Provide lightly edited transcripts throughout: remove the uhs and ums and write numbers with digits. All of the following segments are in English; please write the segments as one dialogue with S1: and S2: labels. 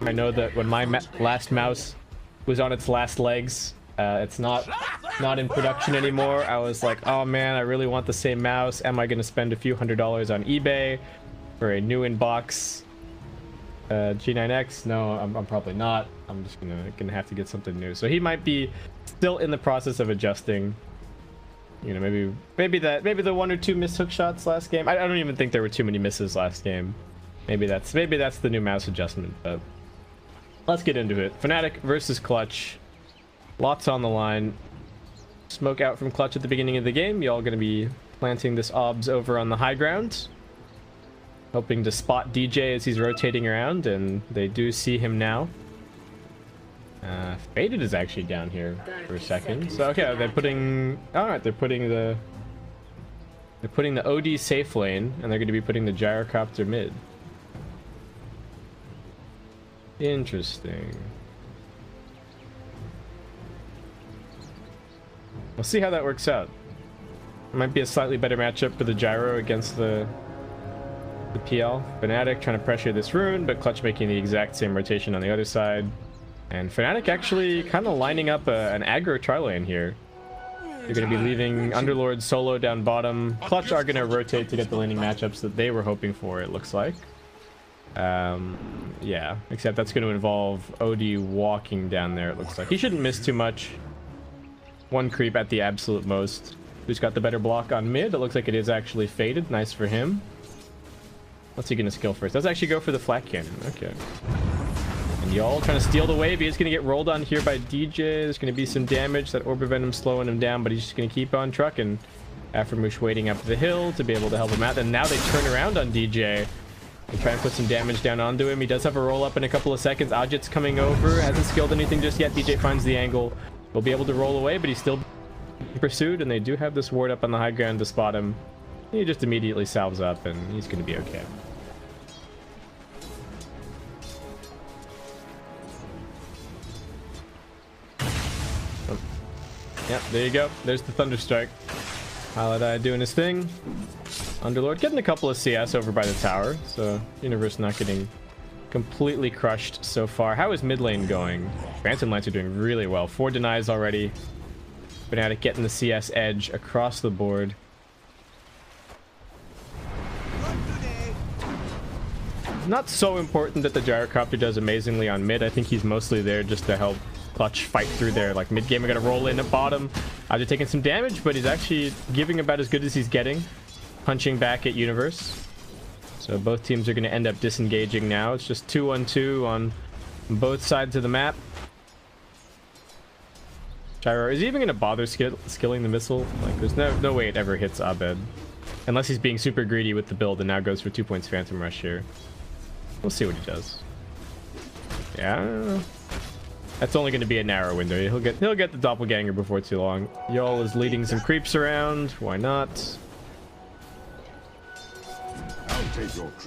S1: I know that when my last mouse was on its last legs, it's not in production anymore. I was like, oh man, I really want the same mouse. Am I going to spend a few $100s on eBay for a new in-box G9X? No, I'm probably not. I'm just gonna have to get something new. So he might be still in the process of adjusting. You know, maybe the 1 or 2 missed hook shots last game. I don't even think there were too many misses last game. Maybe that's the new mouse adjustment. But let's get into it. Fnatic versus Clutch. Lots on the line. Smoke out from Clutch at the beginning of the game. Y'all gonna be planting this obs over on the high ground, hoping to spot DJ as he's rotating around, and they do see him now. Faded is actually down here for a second. So okay, they're putting the OD safe lane, and they're going to be putting the gyrocopter mid. Interesting. We'll see how that works out. It might be a slightly better matchup for the gyro against the PL. Fnatic trying to pressure this rune, but Clutch making the exact same rotation on the other side. And Fnatic actually kind of lining up an aggro tri lane here. They're going to be leaving Underlord solo down bottom. Clutch are going to rotate to get the laning matchups that they were hoping for, it looks like. Yeah, except that's going to involve OD walking down there, it looks like. He shouldn't miss too much. One creep at the absolute most. Who's got the better block on mid? It looks like it is actually Faded. Nice for him. What's he going to skill first? Does actually go for the flat cannon. Okay. And y'all trying to steal the wave. He is going to get rolled on here by DJ. There's going to be some damage. That Orb of Venom slowing him down, but he's just going to keep on trucking. Aframush waiting up the hill to be able to help him out. And now they turn around on DJ and try and put some damage down onto him. He does have a roll up in a couple of seconds. Ajit's coming over. Hasn't skilled anything just yet. DJ finds the angle. Will be able to roll away, but he's still pursued. And they do have this ward up on the high ground to spot him. He just immediately salves up, and he's going to be okay. Yep, there you go. There's the Thunderstrike. Paladai doing his thing. Underlord getting a couple of CS over by the tower, so Universe not getting completely crushed so far. How is mid lane going? Phantom Lancer doing really well. 4 denies already. Fnatic getting the CS edge across the board. Not so important that the gyrocopter does amazingly on mid. I think he's mostly there just to help Clutch fight through there. Like mid game, we gotta roll in at bottom. Ajit taking some damage, but he's actually giving about as good as he's getting. Punching back at Universe. So both teams are going to end up disengaging now. It's just 2-on-2 on both sides of the map. Gyro, is he even going to bother skilling the missile? Like, there's no way it ever hits Abed. Unless he's being super greedy with the build and now goes for 2 points Phantom Rush here. We'll see what he does. Yeah, I don't know. That's only going to be a narrow window. He'll get the doppelganger before too long. Y'all is leading some creeps around. Why not?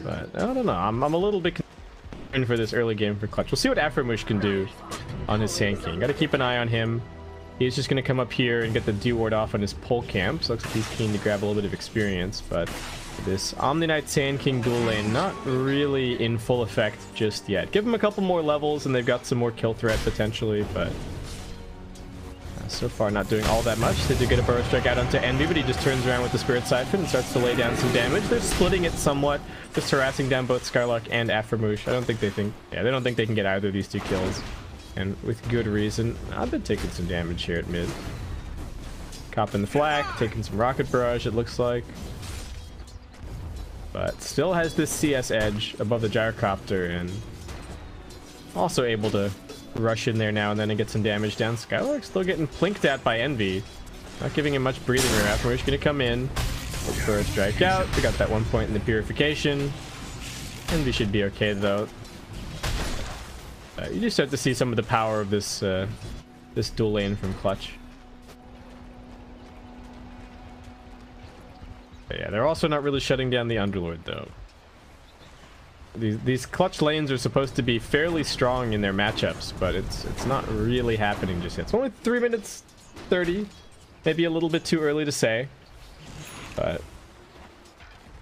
S1: But I don't know. I'm a little bit concerned for this early game for Clutch. We'll see what Aframush can do on his Sand King. Got to keep an eye on him. He's just going to come up here and get the D ward off on his pole camp. So looks like he's keen to grab a little bit of experience. But this Omni Knight Sand King dual lane not really in full effect just yet. Give him a couple more levels and they've got some more kill threat potentially, but so far not doing all that much. They do get a burrow strike out onto Envy, but he just turns around with the Spirit Siphon and starts to lay down some damage. They're splitting it somewhat, just harassing down both Skylark and Aframush. They don't think they can get either of these 2 kills, and with good reason. I've been taking some damage here at mid. Copping the flak, taking some rocket barrage it looks like, but still has this CS edge above the gyrocopter, and also able to rush in there now and then and get some damage down. Skylark still getting plinked at by Envy. Not giving him much breathing room. Aframush gonna come in. Look for a strike out. We got that 1 point in the purification. Envy should be okay though. You just start to see some of the power of this this dual lane from Clutch. But yeah, they're also not really shutting down the Underlord though. These Clutch lanes are supposed to be fairly strong in their matchups, but it's not really happening just yet. It's only 3 minutes 30, maybe a little bit too early to say, but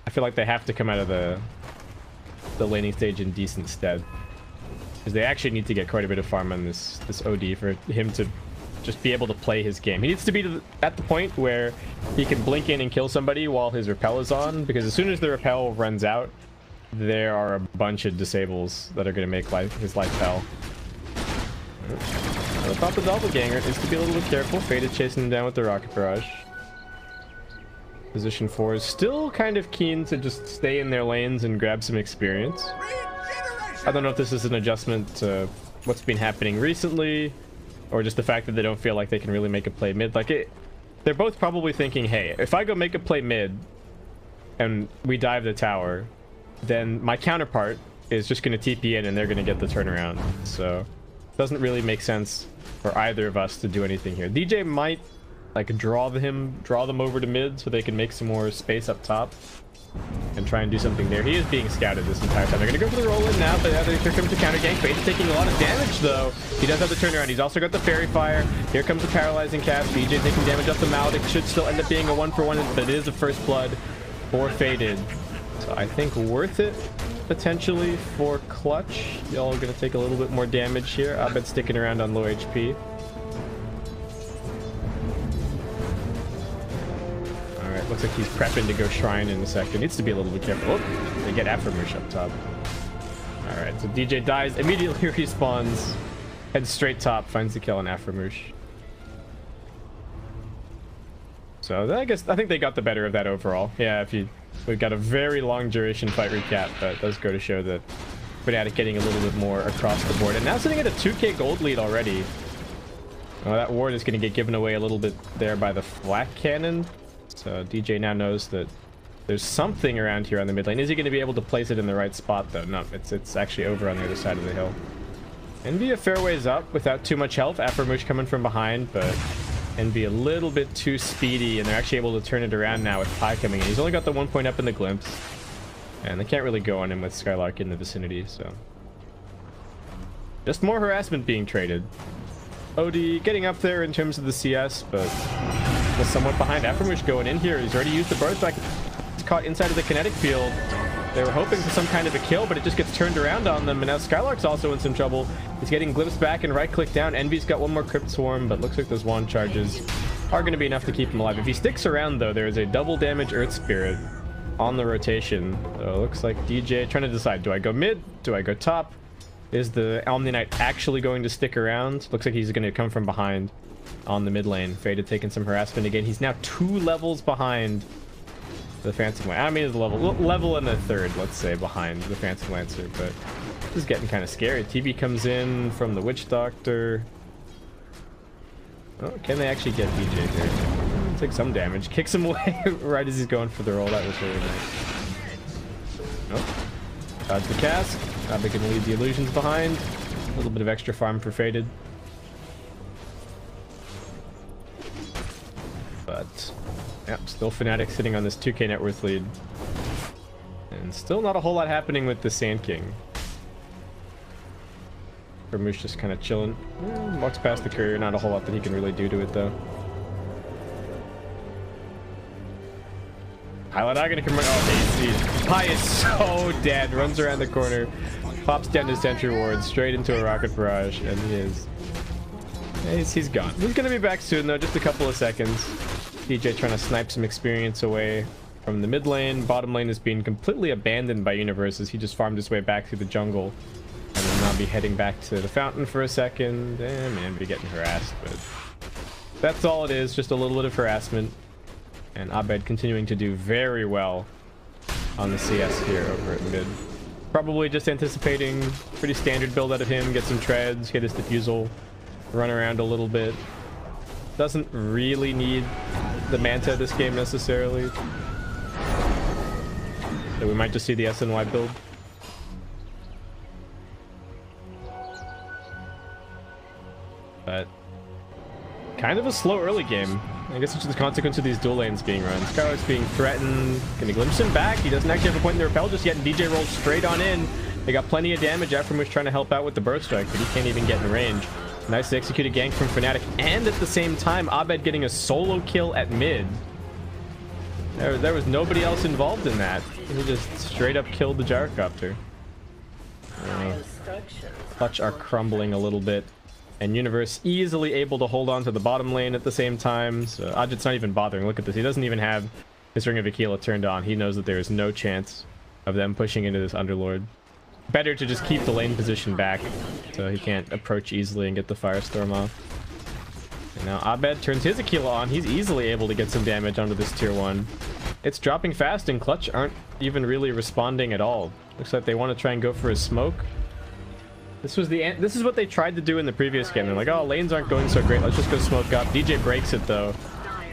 S1: I feel like they have to come out of the laning stage in decent stead. Because they actually need to get quite a bit of farm on this OD for him to just be able to play his game. He needs to be at the point where he can blink in and kill somebody while his repel is on, because as soon as the repel runs out, there are a bunch of disables that are going to make his life hell. I thought the doppelganger needs to be a little bit careful. Faded chasing him down with the rocket barrage. Position 4 is still kind of keen to just stay in their lanes and grab some experience. I don't know if this is an adjustment to what's been happening recently, or just the fact that they don't feel like they can really make a play mid. They're both probably thinking, hey, if I go make a play mid and we dive the tower, then my counterpart is just going to TP in and they're going to get the turnaround. So it doesn't really make sense for either of us to do anything here. DJ might like draw them over to mid so they can make some more space up top and try and do something there. He is being scouted this entire time. They're going to go for the roll-in now, but here comes the counter gank. Fade is taking a lot of damage, though. He does have the turnaround. He's also got the fairy fire. Here comes the paralyzing cast. DJ taking damage off the Maldic. Should still end up being a 1-for-1, but it is a first blood for Faded. So I think worth it, potentially, for clutch. Y'all are going to take a little bit more damage here. Abed sticking around on low HP. Looks like he's prepping to go shrine in a second. Needs to be a little bit careful. Oh, they get Aftermush up top. All right, so DJ dies, immediately respawns, heads straight top, finds the kill on Aftermush. So I think they got the better of that overall. Yeah, we've got a very long duration fight recap, but it does go to show that Fnatic getting a little bit more across the board, and now sitting at a 2k gold lead already. Oh, that ward is going to get given away a little bit there by the flak cannon. So DJ now knows that there's something around here on the mid lane. Is he going to be able to place it in the right spot, though? No, it's actually over on the other side of the hill. Envy a fair ways up without too much health. Afromush coming from behind, but Envy a little bit too speedy, and they're actually able to turn it around now with Pi coming in. He's only got the 1 point up in the glimpse, and they can't really go on him with Skylark in the vicinity, so just more harassment being traded. OD getting up there in terms of the CS, but somewhat behind. Aftermush going in here. He's already used the burst back. He's caught inside of the kinetic field. They were hoping for some kind of a kill, but it just gets turned around on them. And now Skylark's also in some trouble. He's getting glimpsed back and right click down. Envy's got one more Crypt Swarm, but looks like those wand charges are going to be enough to keep him alive. If he sticks around, though, there is a double damage Earth Spirit on the rotation. So it looks like DJ trying to decide, do I go mid? Do I go top? Is the Omni Knight actually going to stick around? Looks like he's going to come from behind on the mid lane. Faded taking some harassment again. He's now 2 levels behind the Phantom Lancer. I mean, it's level and a third, let's say, behind the Phantom Lancer, but this is getting kind of scary. TV comes in from the Witch Doctor. Oh, can they actually get DJ here? Take some damage. Kicks him away right as he's going for the roll. That was really nice. Oh, dodge the cast. Abby can leave the illusions behind. A little bit of extra farm for Faded. But yeah, still Fnatic sitting on this 2k net worth lead. And still not a whole lot happening with the Sand King. Ramush just kind of chilling. Walks past the courier, not a whole lot that he can really do to it though. Highlight eye gonna come right. Oh, he's Pi is so dead. Runs around the corner, pops down his sentry ward straight into a rocket barrage, and he's gone. He's gonna be back soon though, just a couple of seconds. DJ trying to snipe some experience away from the mid lane. Bottom lane is being completely abandoned by Universes. He just farmed his way back through the jungle, and will now be heading back to the fountain for a second. And man, be getting harassed, but that's all it is, just a little bit of harassment. And Abed continuing to do very well on the CS here over at mid. Probably just anticipating pretty standard build out of him. Get some treads, hit his diffusal, run around a little bit. Doesn't really need the Manta this game necessarily. So we might just see the SNY build. But kind of a slow early game. I guess it's just the consequence of these dual lanes being run. Skylark's being threatened. Gonna glimpse him back. He doesn't actually have a point in the repel just yet, and DJ rolls straight on in. They got plenty of damage. Aftermush trying to help out with the burst strike, but he can't even get in range. Nice executed gank from Fnatic, and at the same time, Abed getting a solo kill at mid. There was nobody else involved in that. He just straight up killed the gyrocopter. Clutch are crumbling a little bit. And Universe easily able to hold on to the bottom lane at the same time. So Ajit's not even bothering. Look at this. He doesn't even have his Ring of Aquila turned on. He knows that there is no chance of them pushing into this Underlord. Better to just keep the lane position back so he can't approach easily and get the Firestorm off. And now Abed turns his Aquila on. He's easily able to get some damage onto this tier 1. It's dropping fast and Clutch aren't even really responding at all. Looks like they want to try and go for a smoke. This is what they tried to do in the previous game. They're like, oh, lanes aren't going so great. Let's just go smoke up. DJ breaks it though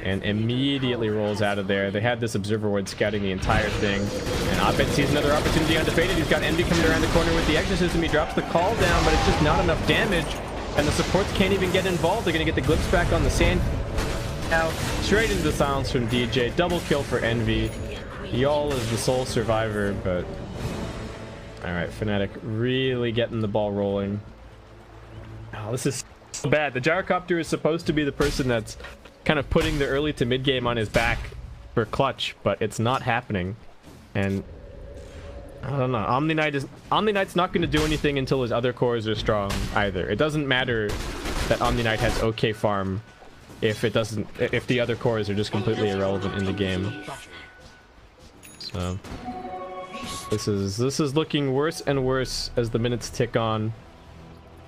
S1: and immediately rolls out of there. They had this Observer Ward scouting the entire thing. And Abed sees another opportunity undefeated. He's got Envy coming around the corner with the Exorcism. He drops the call down, but it's just not enough damage. And the supports can't even get involved. They're going to get the glimpse back on the sand. Now, straight into the silence from DJ. Double kill for Envy. Y'all is the sole survivor, but... Alright, Fnatic really getting the ball rolling. Oh, this is so bad. The Gyrocopter is supposed to be the person that's kind of putting the early to mid game on his back for Clutch, but it's not happening. And I don't know. Omni-Knight's not going to do anything until his other cores are strong either. It doesn't matter that Omni-Knight has okay farm if the other cores are just completely irrelevant in the game. So this is looking worse and worse as the minutes tick on.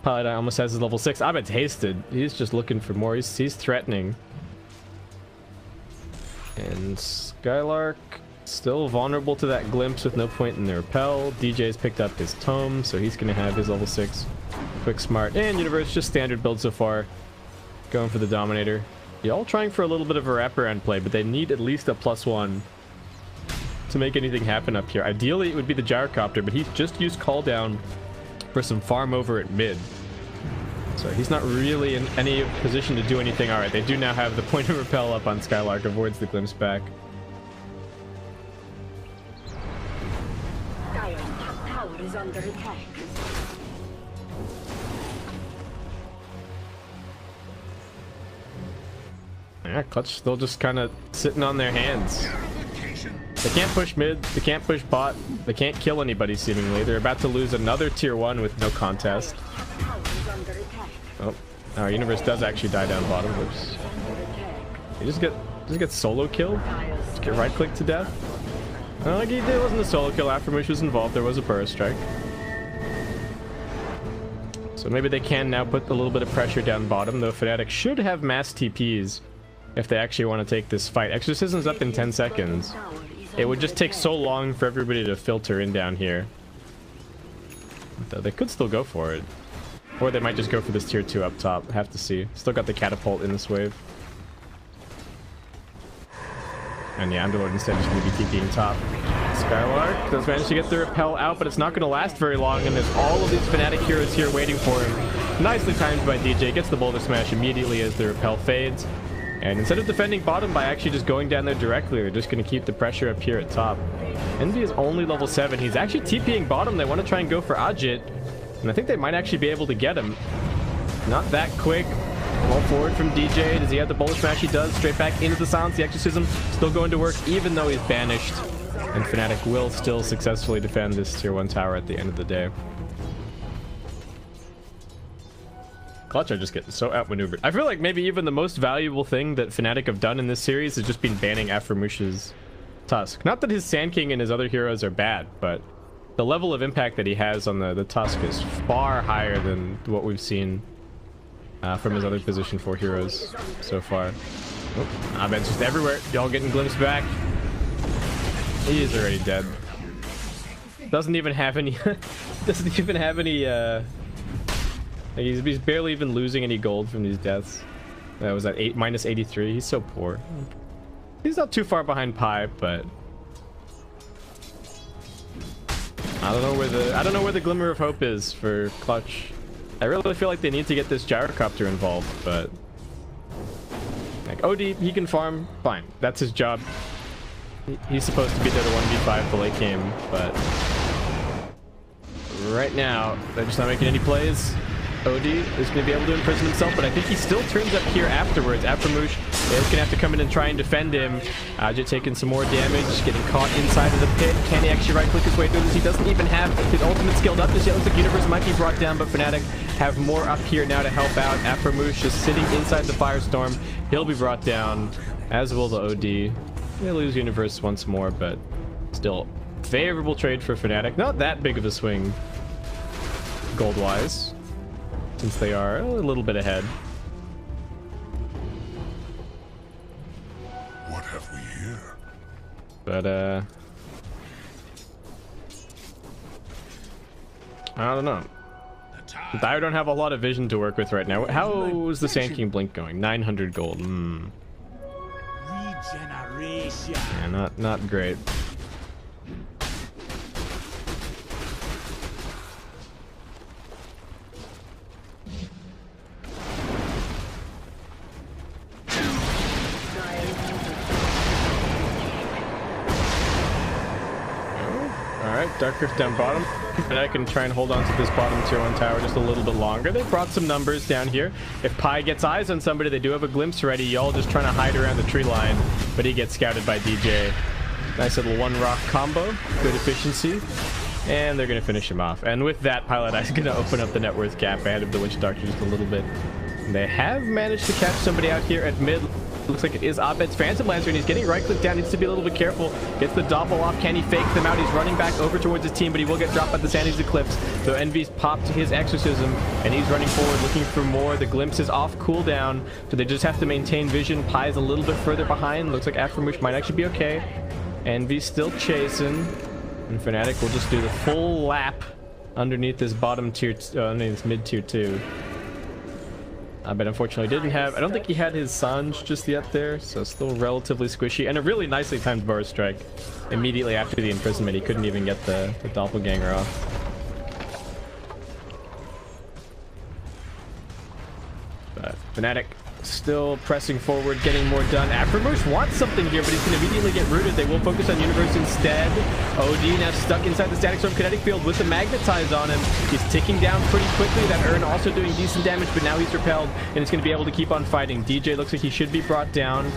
S1: Paladin almost has his level 6. Abed's hasted. He's just looking for more. He's threatening. And Skylark still vulnerable to that glimpse with no point in the repel. DJ's picked up his tome, so he's gonna have his level 6 quick smart. And Universe just standard build so far. Going for the Dominator. Y'all trying for a little bit of a wraparound play, but they need at least a +1 to make anything happen up here. Ideally, it would be the Gyrocopter, but he's just used call down for some farm over at mid. So he's not really in any position to do anything. All right, they do now have the point of repel up on Skylark, avoids the glimpse back.
S2: Tower is under attack.
S1: Yeah, Clutch still just kind of sitting on their hands. They can't push mid, they can't push bot, they can't kill anybody seemingly. They're about to lose another tier 1 with no contest. Oh, our Universe does actually die down bottom. Whoops. He just get solo killed? Just get right clicked to death? Well, like there wasn't a solo kill. Aftermush was involved. There was a burst strike. So maybe they can now put a little bit of pressure down bottom, though Fnatic should have mass TPs if they actually want to take this fight. Exorcism's up in 10 seconds. It would just take so long for everybody to filter in down here. Though they could still go for it. Or they might just go for this tier 2 up top. Have to see. Still got the catapult in this wave. And yeah, Underlord instead is going to be TPing top. Skylark does manage to get the repel out, but it's not going to last very long, and there's all of these Fnatic heroes here waiting for him. Nicely timed by DJ. Gets the boulder smash immediately as the repel fades. And instead of defending bottom by actually just going down there directly, they're just going to keep the pressure up here at top. Envy is only level 7. He's actually TPing bottom. They want to try and go for Ajit. And I think they might actually be able to get him. Not that quick. Roll forward from DJ. Does he have the boulder smash? He does. Straight back into the silence. The Exorcism still going to work even though he's banished. And Fnatic will still successfully defend this tier 1 tower at the end of the day. Clutch are just getting so outmaneuvered. I feel like maybe even the most valuable thing that Fnatic have done in this series has just been banning Aframush's Tusk. Not that his Sand King and his other heroes are bad, but the level of impact that he has on the Tusk is far higher than what we've seen from his other position 4 heroes so far. Oh, Abed's just everywhere. Y'all getting glimpsed back. He is already dead. Doesn't even have any he's barely even losing any gold from these deaths. That was at minus 83. He's so poor. He's not too far behind Pi, but I don't know where the glimmer of hope is for Clutch. I really feel like they need to get this Gyrocopter involved, but like OD, he can farm, fine. That's his job. He's supposed to be there to 1v5 the late game, but right now they're just not making any plays. OD is going to be able to imprison himself, but I think he still turns up here afterwards. Aframoosh is going to have to come in and try and defend him. Ajit taking some more damage, getting caught inside of the pit. Can he actually right-click his way through this? He doesn't even have his ultimate skilled up just yet. Looks like Universe might be brought down, but Fnatic have more up here now to help out. Aframoosh is sitting inside the Firestorm. He'll be brought down, as will the OD. They lose Universe once more, but still favorable trade for Fnatic. Not that big of a swing gold-wise, since they are a little bit ahead.
S3: What have we here?
S1: But I don't know. I don't have a lot of vision to work with right now. How is the Sand King Blink going? 900 gold. Yeah, not great. Dark Rift down bottom, and I can try and hold on to this bottom tier 1 tower just a little bit longer. They brought some numbers down here. If Pi gets eyes on somebody, they do have a glimpse ready. Y'all just trying to hide around the tree line, but he gets scouted by DJ. Nice little one rock combo, good efficiency, and they're going to finish him off. And with that, Pilot Eye is going to open up the net worth gap ahead of the Witch Doctor just a little bit. And they have managed to catch somebody out here at mid. Looks like it is Abed's Phantom Lancer, and he's getting right-clicked down. Needs to be a little bit careful. Gets the doppel off. Can he fake them out? He's running back over towards his team, but he will get dropped by the Sandy's Eclipse. So Envy's popped his Exorcism, and he's running forward looking for more. The Glimpse is off cooldown, so they just have to maintain vision. Pie's a little bit further behind. Looks like Aframoosh might actually be okay. Envy's still chasing, and Fnatic will just do the full lap underneath this bottom tier, underneath this mid tier 2. But unfortunately didn't have, I don't think he had his Sanj just yet there, so still relatively squishy, and a really nicely timed bar strike immediately after the imprisonment. He couldn't even get the doppelganger off. But Fnatic still pressing forward, getting more done. Aframoosh wants something here, but he's going to immediately get rooted. They will focus on Universe instead. OD now stuck inside the Static Storm Kinetic Field with the Magnetize on him. He's ticking down pretty quickly. That Urn also doing decent damage, but now he's repelled, and it's going to be able to keep on fighting. DJ looks like he should be brought down.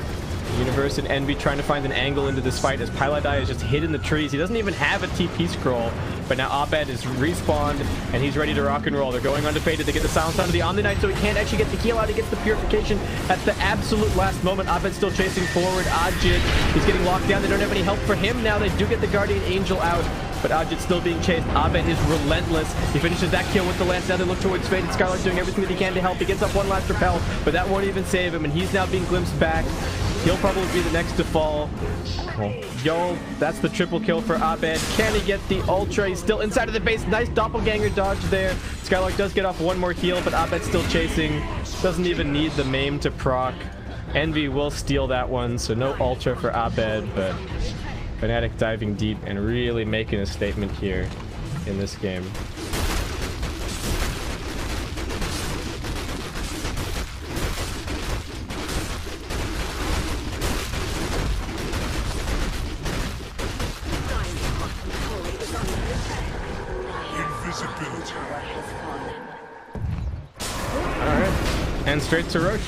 S1: Universe and Envy trying to find an angle into this fight as Piladai is just hid in the trees. He doesn't even have a TP scroll, but now Abed is respawned and he's ready to rock and roll. They're going undefeated. They get the silence onto the Omni-Knight, so he can't actually get the heal out. He gets the purification at the absolute last moment. Abed still chasing forward. Ajit is getting locked down. They don't have any help for him now. They do get the Guardian Angel out, but Ajit's still being chased. Abed is relentless. He finishes that kill with the lance. Now they look towards Fade. Scarlet doing everything that he can to help. He gets up one last repel, but that won't even save him, and he's now being glimpsed back. He'll probably be the next to fall. Yo, that's the triple kill for Abed. Can he get the ultra? He's still inside of the base. Nice doppelganger dodge there. Skylark does get off one more heal, but Abed's still chasing. Doesn't even need the maim to proc. Envy will steal that one, so no ultra for Abed, but Fnatic diving deep and really making a statement here in this game. And straight to Roche.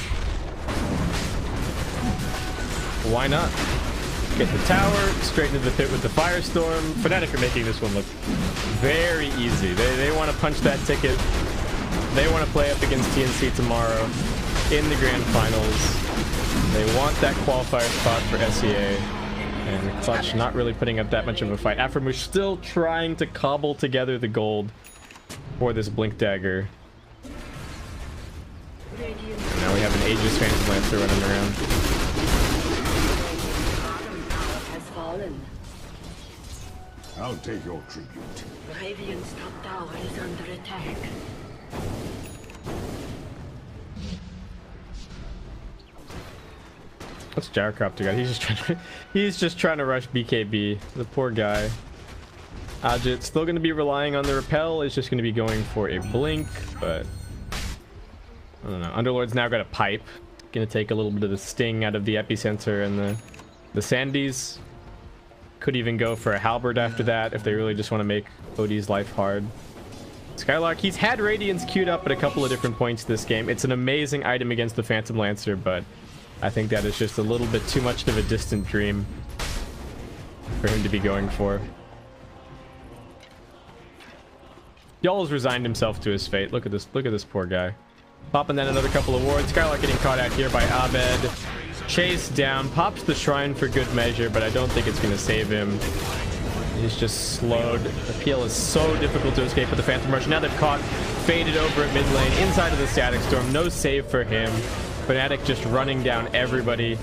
S1: Why not? Get the tower, straight into the pit with the Firestorm. Fnatic are making this one look very easy. They want to punch that ticket. They want to play up against TNC tomorrow in the grand finals. They want that qualifier spot for SEA. And Clutch not really putting up that much of a fight. Aframoosh still trying to cobble together the gold for this Blink Dagger. Now we have an Aegis Phantom Lancer running around.
S2: Has fallen.
S3: I'll take your tribute.
S2: Radiant's top tower is under attack.
S1: What's Gyrocopter got? He's just trying to rush BKB. The poor guy. Ajit's still going to be relying on the repel. It's just going to be going for a blink, but I don't know. Underlord's now got a pipe. Gonna take a little bit of the sting out of the epicenter and the Sandys. Could even go for a halberd after that if they really just want to make OD's life hard. Skylark, he's had Radiance queued up at a couple of different points this game. It's an amazing item against the Phantom Lancer, but I think that is just a little bit too much of a distant dream for him to be going for. Y'all's resigned himself to his fate. Look at this poor guy. Popping then another couple of wards. Skylark getting caught out here by Abed. Chase down, pops the shrine for good measure, but I don't think it's going to save him. He's just slowed. The peel is so difficult to escape with the Phantom Rush. Now they've caught, faded over at mid lane, inside of the Static Storm. No save for him. Fnatic just running down everybody.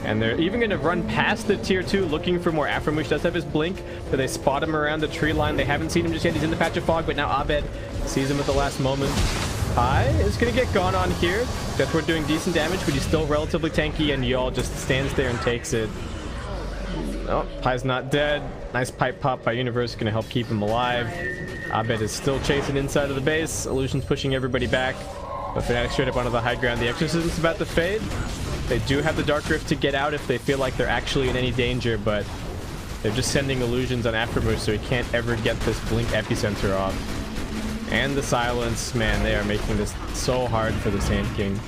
S1: And they're even going to run past the tier 2 looking for more. Aframush does have his blink, but they spot him around the tree line. They haven't seen him just yet. He's in the patch of fog, but now Abed sees him at the last moment. Pi is going to get gone on here. Deathward doing decent damage, but he's still relatively tanky, and Y'all just stands there and takes it. Oh, Pi's not dead. Nice pipe pop by Universe, going to help keep him alive. Abed is still chasing inside of the base. Illusion's pushing everybody back, but Fnatic straight up onto the high ground. The Exorcism's about to fade. They do have the Dark Rift to get out if they feel like they're actually in any danger, but they're just sending illusions on Aframush, so he can't ever get this Blink Epicenter off. And the silence, man, they are making this so hard for the Sand King.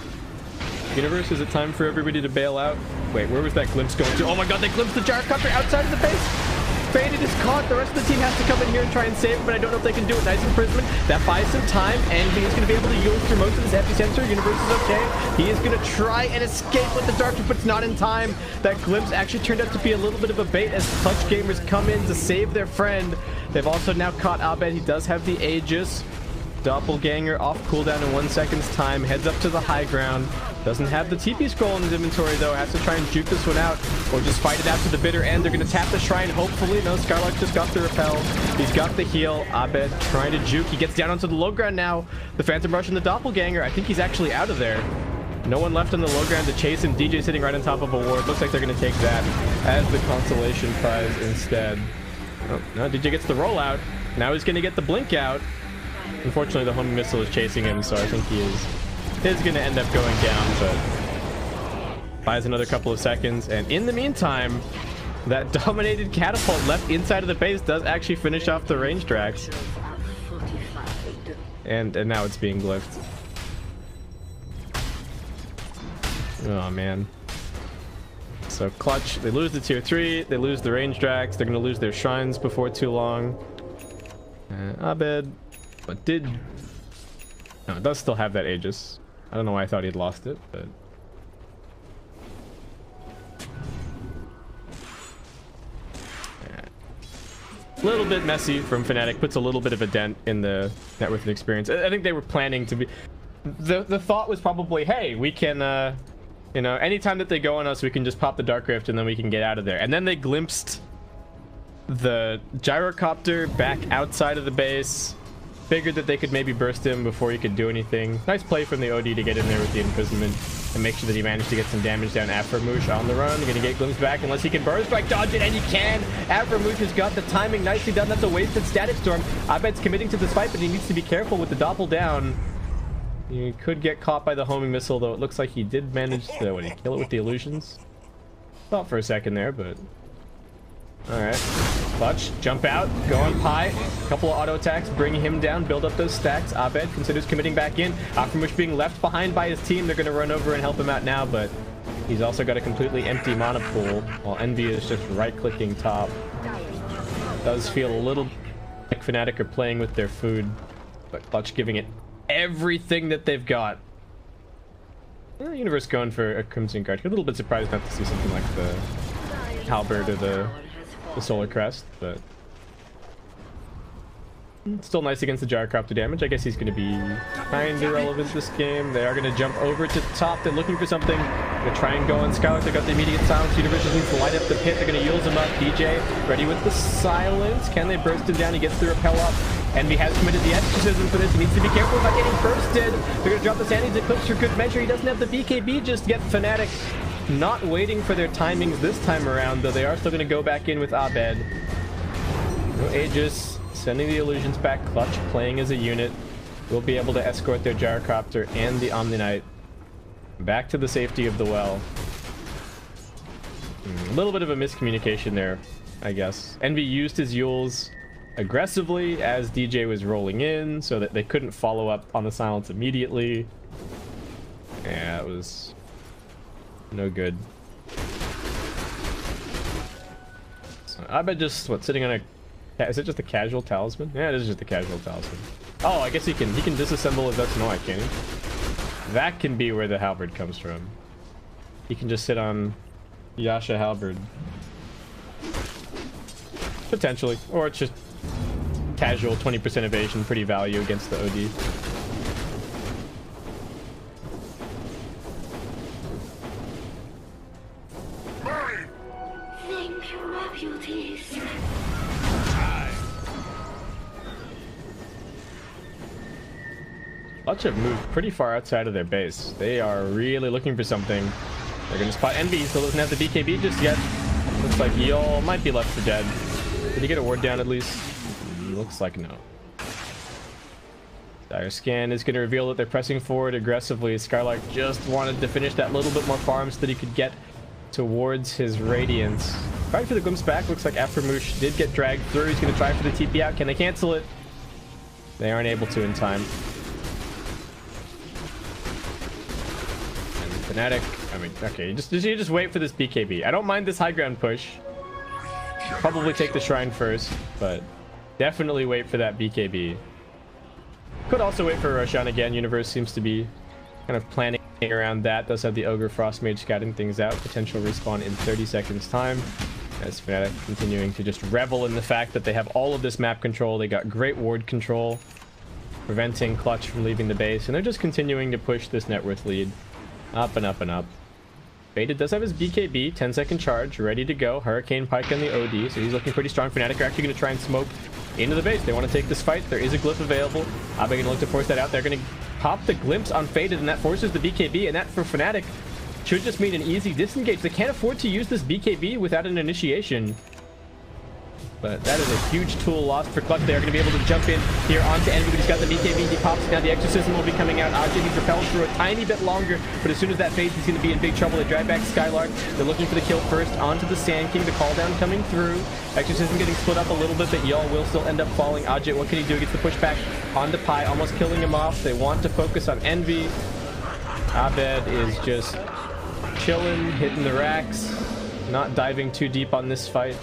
S1: Universe, is it time for everybody to bail out? Wait, where was that glimpse going to? Oh my god, they glimpsed the Gyrocopter outside of the base! Faded is caught. The rest of the team has to come in here and try and save him, but I don't know if they can do it. Nice imprisonment. That buys some time, and he's going to be able to use through most of this Epicenter. Universe is okay. He is going to try and escape with the Dark Rift, but it's not in time. That glimpse actually turned out to be a little bit of a bait as Clutch Gamers come in to save their friend. They've also now caught Abed. He does have the Aegis. Doppelganger off cooldown in 1 second's time. Heads up to the high ground. Doesn't have the TP scroll in his inventory though. Has to try and juke this one out or just fight it out to the bitter end. They're going to tap the shrine hopefully. No, Skylark just got the repel. He's got the heal. Abed trying to juke. He gets down onto the low ground now. The Phantom Rush and the Doppelganger. I think he's actually out of there. No one left on the low ground to chase him. DJ sitting right on top of a ward. Looks like they're going to take that as the consolation prize instead. Oh, no, DJ gets the rollout. Now he's going to get the blink out. Unfortunately, the homing missile is chasing him, so I think he is going to end up going down, but buys another couple of seconds. And in the meantime, that dominated catapult left inside of the base does actually finish off the range tracks. And now it's being glyphed. Oh, man. So Clutch, they lose the tier 3, they lose the range tracks, they're going to lose their shrines before too long. Abed... But no, it does still have that Aegis. I don't know why I thought he'd lost it, but a little bit messy from Fnatic. Puts a little bit of a dent in the net worth and experience. I think they were planning to be. The thought was probably, hey, we can, you know, anytime that they go on us, we can just pop the Dark Rift and then we can get out of there. And then they glimpsed the Gyrocopter back outside of the base. Figured that they could maybe burst him before he could do anything. Nice play from the OD to get in there with the imprisonment and make sure that he managed to get some damage down. Aframush on the run. They're gonna get glimpsed back unless he can burst strike dodge it, and he can. Aframush has got the timing nicely done. That's a wasted Static Storm. Abed's committing to this fight, but he needs to be careful with the doppel down. He could get caught by the homing missile, though it looks like he did manage to kill it with the illusions. Thought for a second there, but alright. Clutch, jump out, go on Pi. Couple of auto attacks, bring him down, build up those stacks. Abed considers committing back in. Aframush being left behind by his team. They're going to run over and help him out now, but he's also got a completely empty mana pool, while Envy is just right-clicking top. Does feel a little like Fnatic are playing with their food, but Clutch giving it everything that they've got. Universe going for a Crimson Guard. A little bit surprised not to see something like the Halberd or the Solar Crest, but still nice against the Gyrocopter damage. I guess he's going to be kind of irrelevant this game. They are going to jump over to the top. They're looking for something. They're going to try and go on Skylark. They got the immediate silence. Universe needs to light up the pit. They're going to yield him up. DJ ready with the silence. Can they burst him down? He gets the repel up. Envy has committed the exorcism for this. He needs to be careful about getting bursted. They're going to drop the Sandy's Eclipse for good measure. He doesn't have the BKB just yet. Fnatic not waiting for their timings this time around, though they are still going to go back in with Abed. No Aegis, sending the illusions back. Clutch playing as a unit. Will be able to escort their Gyrocopter and the Omni Knight back to the safety of the well. A little bit of a miscommunication there, I guess. Envy used his Yules aggressively as DJ was rolling in so that they couldn't follow up on the silence immediately. Yeah, it was no good. So I bet just sitting on a, is it just a casual talisman? Yeah, it is just a casual talisman. Oh, I guess he can disassemble his Eternal, can't he? That can be where the halberd comes from. He can just sit on Yasha halberd. Potentially. Or it's just casual 20% evasion, pretty value against the OD.
S2: Thank you, my beauties.
S1: Clutch have moved pretty far outside of their base. They are really looking for something. They're gonna spot Envy. He still doesn't have the BKB just yet. Looks like y'all might be left for dead. Did he get a ward down at least? Looks like no. Dire Scan is going to reveal that they're pressing forward aggressively. Skylark just wanted to finish that little bit more farm so that he could get towards his Radiance. Trying for the glimpse back. Looks like Aftermoosh did get dragged through. He's going to try for the TP out. Can they cancel it? They aren't able to in time. And Fnatic, I mean, okay, you just wait for this BKB. I don't mind this high ground push. Probably take the shrine first, but definitely wait for that BKB. Could also wait for Roshan again. Universe seems to be kind of planning around that. Does have the Ogre Frostmage scouting things out. Potential respawn in 30 seconds time. As Fnatic continuing to just revel in the fact that they have all of this map control. They got great ward control, preventing Clutch from leaving the base. And they're just continuing to push this net worth lead up and up and up. Beta does have his BKB, 10-second charge, ready to go. Hurricane Pike on the OD, so he's looking pretty strong. Fnatic are actually going to try and smoke into the base. They want to take this fight. There is a glyph available. Abe going to look to force that out. They're going to pop the glimpse on Faded, and that forces the BKB, and that for Fnatic should just mean an easy disengage. They can't afford to use this BKB without an initiation. But that is a huge tool lost for Clutch. They're going to be able to jump in here onto Envy, but he's got the BKB. He pops. Now the Exorcism will be coming out. Ajay needs repelled for a tiny bit longer, but as soon as that fades, he's going to be in big trouble. They drive back Skylark. They're looking for the kill first onto the Sand King. The call down coming through. Exorcism getting split up a little bit, but y'all will still end up falling. Ajay, what can he do? He gets the pushback onto Pi, almost killing him off. They want to focus on Envy. Abed is just chilling, hitting the racks, not diving too deep on this fight.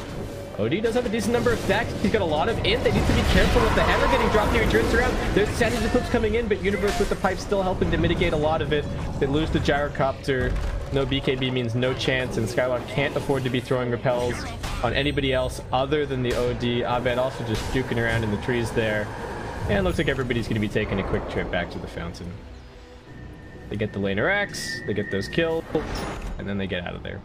S1: OD does have a decent number of stacks. He's got a lot of int. They need to be careful with the hammer getting dropped here. He turns around. There's Sandy's Eclipse coming in, but Universe with the pipe still helping to mitigate a lot of it. They lose the gyrocopter. No BKB means no chance, and Skylark can't afford to be throwing repels on anybody else other than the OD. Abed also just juking around in the trees there. And looks like everybody's going to be taking a quick trip back to the fountain. They get the laner X, they get those kills, and then they get out of there.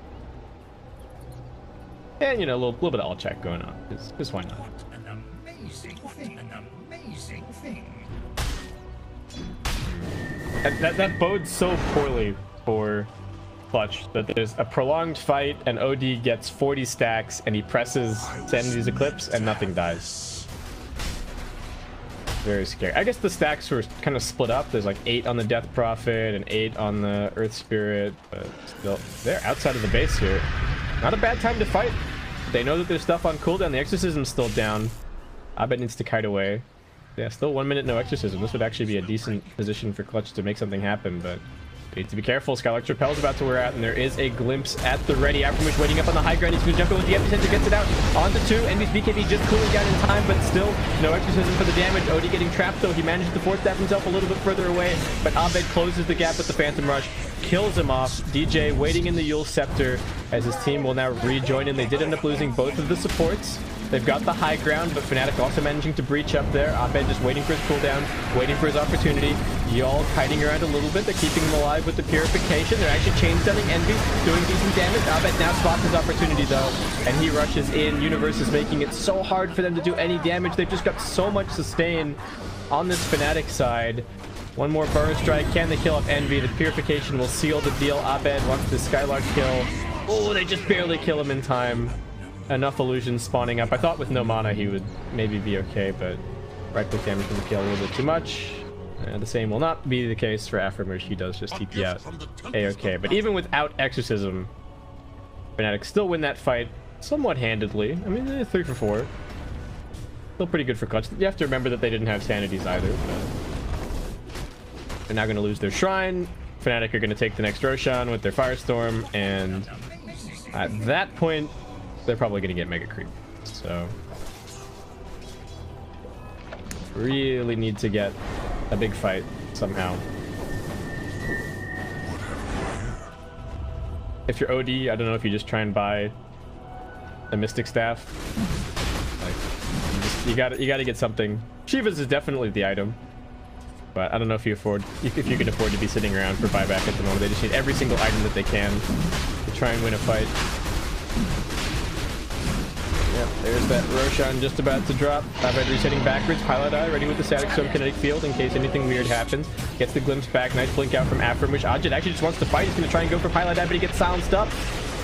S1: And, you know, a little bit of all check going on. Just why not?
S3: An amazing thing. An amazing thing.
S1: That bodes so poorly for Clutch that there's a prolonged fight and OD gets 40 stacks and he presses Sanity's Eclipse and nothing dies. Very scary. I guess the stacks were kind of split up. There's like 8 on the Death Prophet and 8 on the Earth Spirit, but still, they're outside of the base here. Not a bad time to fight. They know that there's stuff on cooldown. The Exorcism's still down. Abed needs to kite away. Yeah, still 1 minute, no Exorcism. This would actually be a decent position for Clutch to make something happen, but they need to be careful. Skylark's repel's about to wear out, and there is a glimpse at the ready. Aftermush waiting up on the high ground. He's going to jump in with the epicenter, gets it out onto 2. Envy's BKB just cooling down in time, but still no Exorcism for the damage. OD getting trapped, though. He manages to force stab himself a little bit further away, but Abed closes the gap with the Phantom Rush, kills him off. DJ waiting in the Yule Scepter as his team will now rejoin in. They did end up losing both of the supports. They've got the high ground, but Fnatic also managing to breach up there. Abed just waiting for his cooldown, waiting for his opportunity. Y'all kiting around a little bit. They're keeping him alive with the purification. They're actually chain stunning Envy, doing decent damage. Abed now spots his opportunity though, and he rushes in. Universe is making it so hard for them to do any damage. They've just got so much sustain on this Fnatic side. One more burn strike. Can they kill up Envy? The purification will seal the deal. Abed wants the Skylark kill. Oh, they just barely kill him in time. Enough illusions spawning up. I thought with no mana he would maybe be okay, but right click damage from the kill a little bit too much. The same will not be the case for Aftermush. He does just TP out A-okay. But even without Exorcism, Fnatic still win that fight somewhat handedly. I mean, 3 for 4. Still pretty good for clutch. You have to remember that they didn't have sanities either. But they're now going to lose their shrine. Fnatic are going to take the next Roshan with their Firestorm, and at that point, they're probably going to get Mega Creep. So really need to get a big fight somehow. If you're OD, I don't know if you just try and buy a Mystic Staff. Like, you gotta get something. Shiva's is definitely the item, but I don't know if you can afford to be sitting around for buyback at the moment. They just need every single item that they can to try and win a fight. Yep, there's that Roshan just about to drop. Abed resetting backwards. Pilot Eye ready with the Static Storm Kinetic Field in case anything weird happens. Gets the glimpse back. Nice blink out from Aframish. Ajit actually just wants to fight. He's going to try and go for Pilot Eye, but he gets silenced up.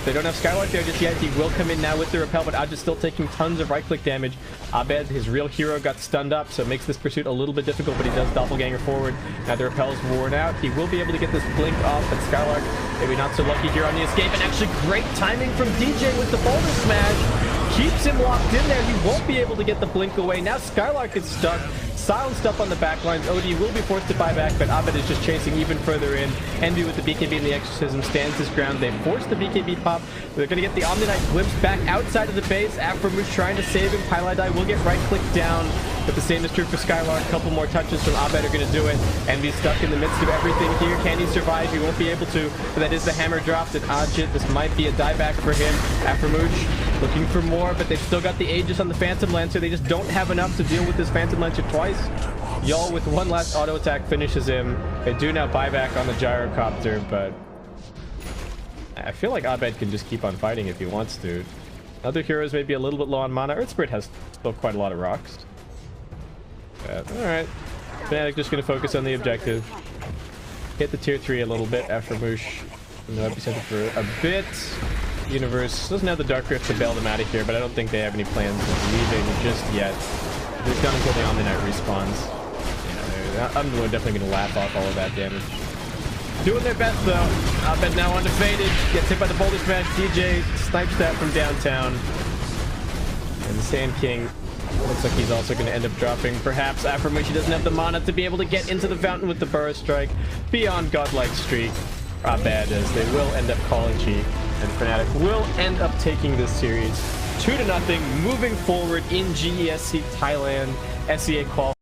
S1: They don't have Skylark there just yet. He will come in now with the repel, but Ajit's still taking tons of right-click damage. Abed, his real hero, got stunned up, so it makes this pursuit a little bit difficult, but he does Doppelganger forward. Now the repel's worn out. He will be able to get this blink off, but Skylark maybe not so lucky here on the escape. And actually great timing from DJ with the boulder smash. Keeps him locked in there. He won't be able to get the blink away. Now Skylark is stuck. Silenced up on the backlines. OD will be forced to buy back, but Abed is just chasing even further in. Envy with the BKB and the Exorcism stands his ground. They force the BKB pop. They're going to get the Omni-Knight glimpse back outside of the base. Afromush trying to save him. Pilot will get right-click down, but the same is true for Skylark. A couple more touches from Abed are going to do it. Envy's stuck in the midst of everything here. Can he survive? He won't be able to, but that is the hammer dropped at Ajit. This might be a dieback for him. Afromush looking for more, but they've still got the Aegis on the Phantom Lancer. They just don't have enough to deal with this Phantom Lancer twice. Y'all with one last auto attack finishes him. They do now buy back on the Gyrocopter, but I feel like Abed can just keep on fighting if he wants to. Other heroes may be a little bit low on mana. Earth Spirit has still quite a lot of rocks. Alright. Fnatic just going to focus on the objective. Hit the tier 3 a little bit after Moosh in the epicenter for a bit. Universe doesn't have the Dark Rift to bail them out of here, but I don't think they have any plans of leaving just yet. They're done until the Omni-Knight respawns. Yeah, I'm definitely going to laugh off all of that damage. Doing their best though. Abed now undefeated. Gets hit by the Boulder Smash. DJ snipes that from downtown. And the Sand King looks like he's also going to end up dropping. Perhaps Aframish doesn't have the mana to be able to get into the fountain with the Burrow Strike. Beyond Godlike Streak. Abed, as they will end up calling cheat. And Fnatic will end up taking this series 2-0, moving forward in GESC Thailand SEA Qualifier.